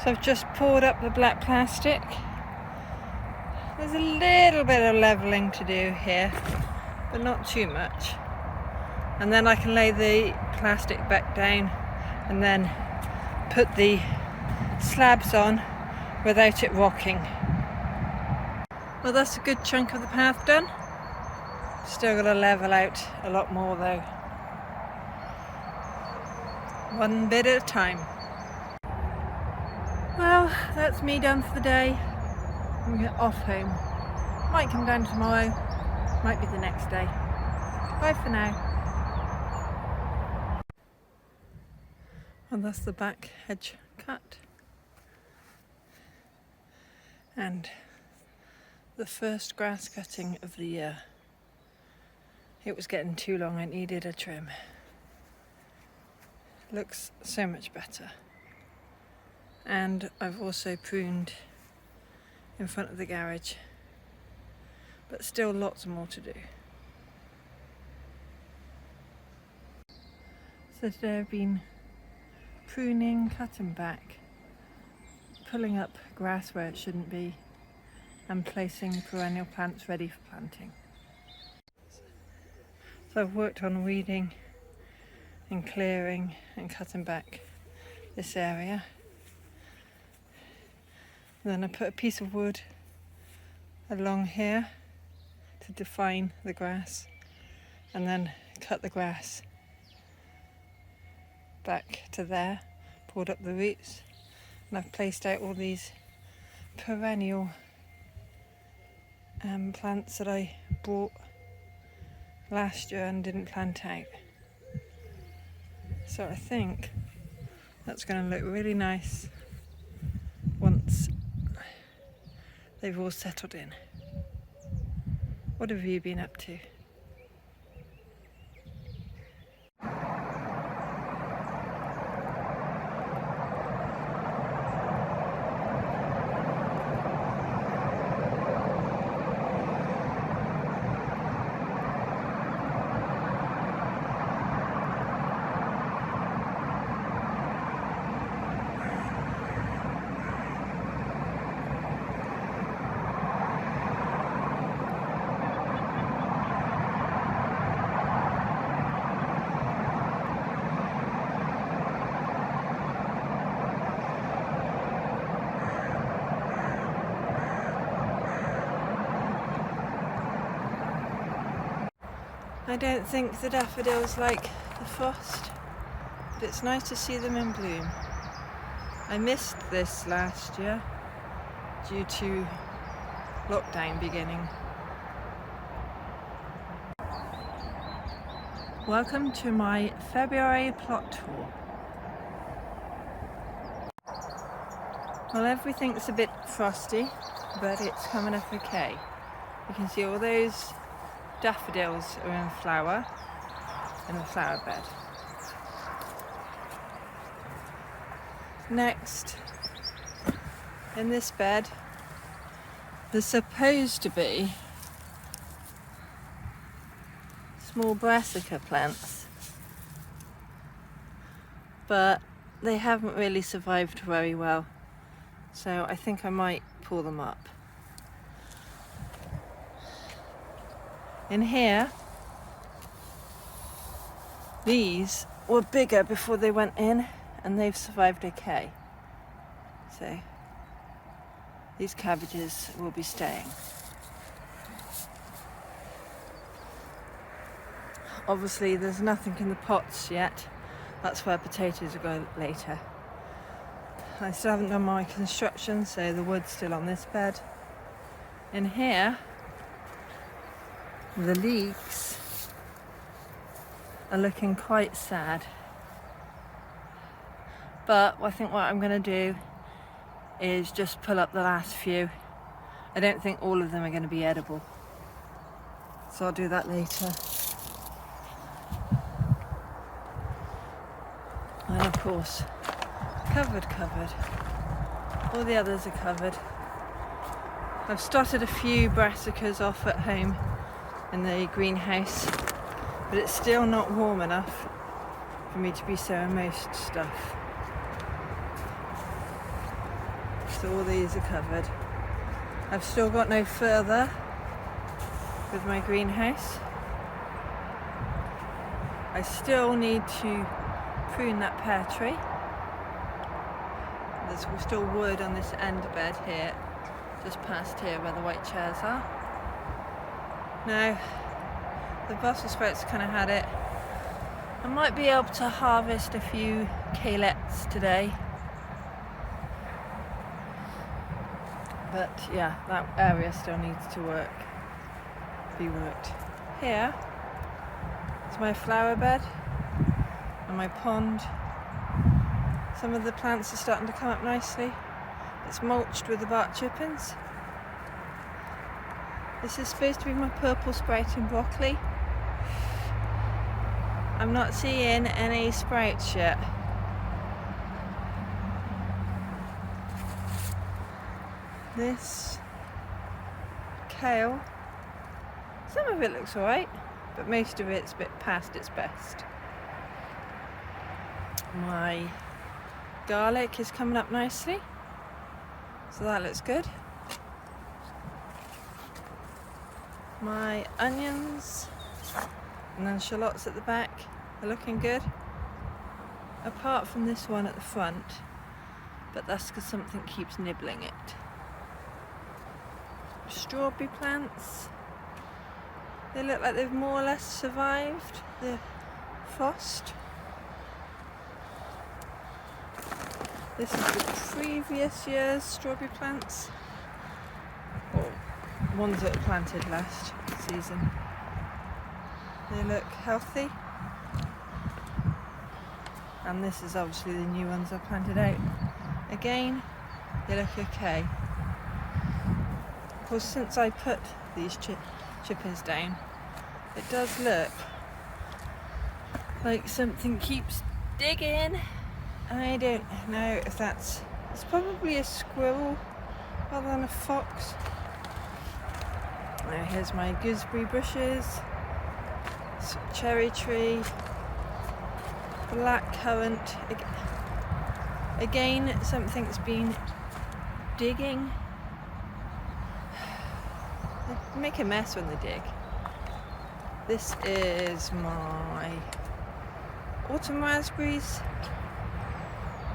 So I've just poured up the black plastic. There's a little bit of levelling to do here, but not too much. And then I can lay the plastic back down and then put the slabs on without it rocking. Well, that's a good chunk of the path done. Still got to level out a lot more though. One bit at a time. Well, that's me done for the day. I'm off home. Might come down tomorrow, might be the next day. Bye for now. Well, that's the back hedge cut. And the first grass cutting of the year. It was getting too long, I needed a trim. Looks so much better. And I've also pruned in front of the garage, but still lots more to do. So today I've been pruning, cutting back, pulling up grass where it shouldn't be, and placing perennial plants ready for planting. So I've worked on weeding and clearing and cutting back this area. And then I put a piece of wood along here to define the grass, and then cut the grass back to there, poured up the roots, and I've placed out all these perennial plants that I bought last year and didn't plant out. So I think that's going to look really nice once they've all settled in. What have you been up to? I don't think the daffodils like the frost, but it's nice to see them in bloom. I missed this last year due to lockdown beginning. Welcome to my February plot tour. Well, everything's a bit frosty, but it's coming up okay. You can see all those daffodils are in flower in the flower bed. Next, in this bed, there's supposed to be small brassica plants, but they haven't really survived very well, so I think I might pull them up. In here, these were bigger before they went in, and they've survived okay. So these cabbages will be staying. Obviously there's nothing in the pots yet. That's where potatoes will go later. I still haven't done my construction, so the wood's still on this bed. In here, the leeks are looking quite sad, but I think what I'm going to do is just pull up the last few. I don't think all of them are going to be edible, so I'll do that later. And of course, covered. All the others are covered. I've started a few brassicas off at home in the greenhouse, but it's still not warm enough for me to be sowing most stuff. So all these are covered. I've still got no further with my greenhouse. I still need to prune that pear tree. There's still wood on this end bed here, just past here where the white chairs are. Now, the Brussels sprouts kind of had it. I might be able to harvest a few kaleets today. But yeah, that area still needs to be worked. Here is my flower bed and my pond. Some of the plants are starting to come up nicely. It's mulched with the bark chippings. This is supposed to be my purple sprouting broccoli. I'm not seeing any sprouts yet. This kale, some of it looks alright, but most of it's a bit past its best. My garlic is coming up nicely, so that looks good. My onions and then shallots at the back are looking good, apart from this one at the front, but that's because something keeps nibbling it. Strawberry plants, they look like they've more or less survived the frost. This is the previous year's strawberry plants, or ones that were planted last season. They look healthy, and this is obviously the new ones I planted out. Again, they look okay. Of course, since I put these chippings down, it does look like something keeps digging. I don't know if it's probably a squirrel rather than a fox. Now here's my gooseberry bushes, cherry tree, black currant. Again, something's been digging. They make a mess when they dig. This is my autumn raspberries.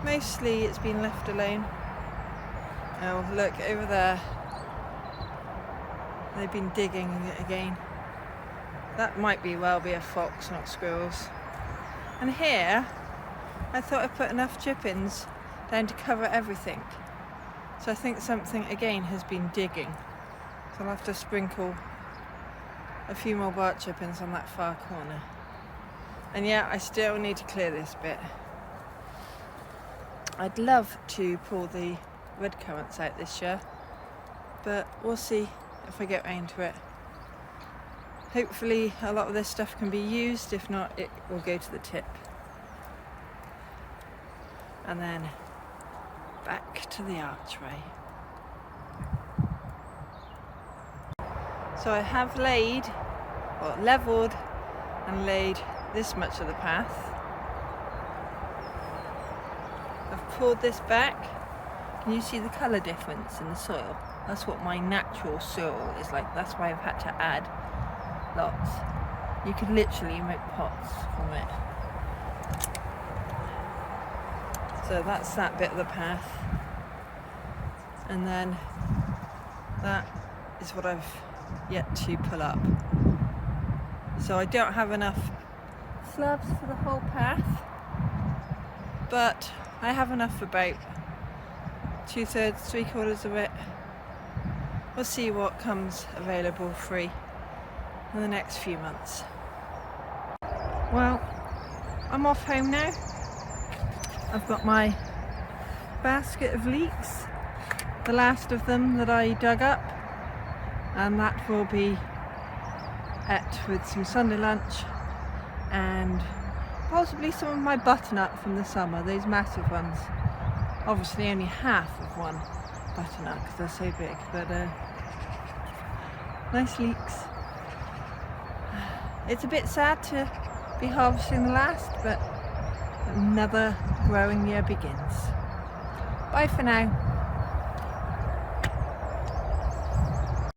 Mostly it's been left alone. Oh, look over there. They've been digging it again. That might well be a fox, not squirrels. And here, I thought I put enough chippings down to cover everything. So I think something again has been digging. So I'll have to sprinkle a few more bark chippings on that far corner. And yeah, I still need to clear this bit. I'd love to pull the red currants out this year, but we'll see if I get round to it. Hopefully a lot of this stuff can be used, if not it will go to the tip. And then back to the archway. So I have levelled and laid this much of the path. I've pulled this back. Can you see the colour difference in the soil? That's what my natural soil is like. That's why I've had to add lots. You could literally make pots from it. So that's that bit of the path. And then that is what I've yet to pull up. So I don't have enough slabs for the whole path, but I have enough for about 2/3, 3/4 of it. We'll see what comes available free in the next few months. Well, I'm off home now. I've got my basket of leeks, the last of them that I dug up, and that will be ate with some Sunday lunch and possibly some of my butternut from the summer, those massive ones. Obviously only half of one butternut because they're so big, but nice leeks. It's a bit sad to be harvesting the last, but another growing year begins. Bye for now.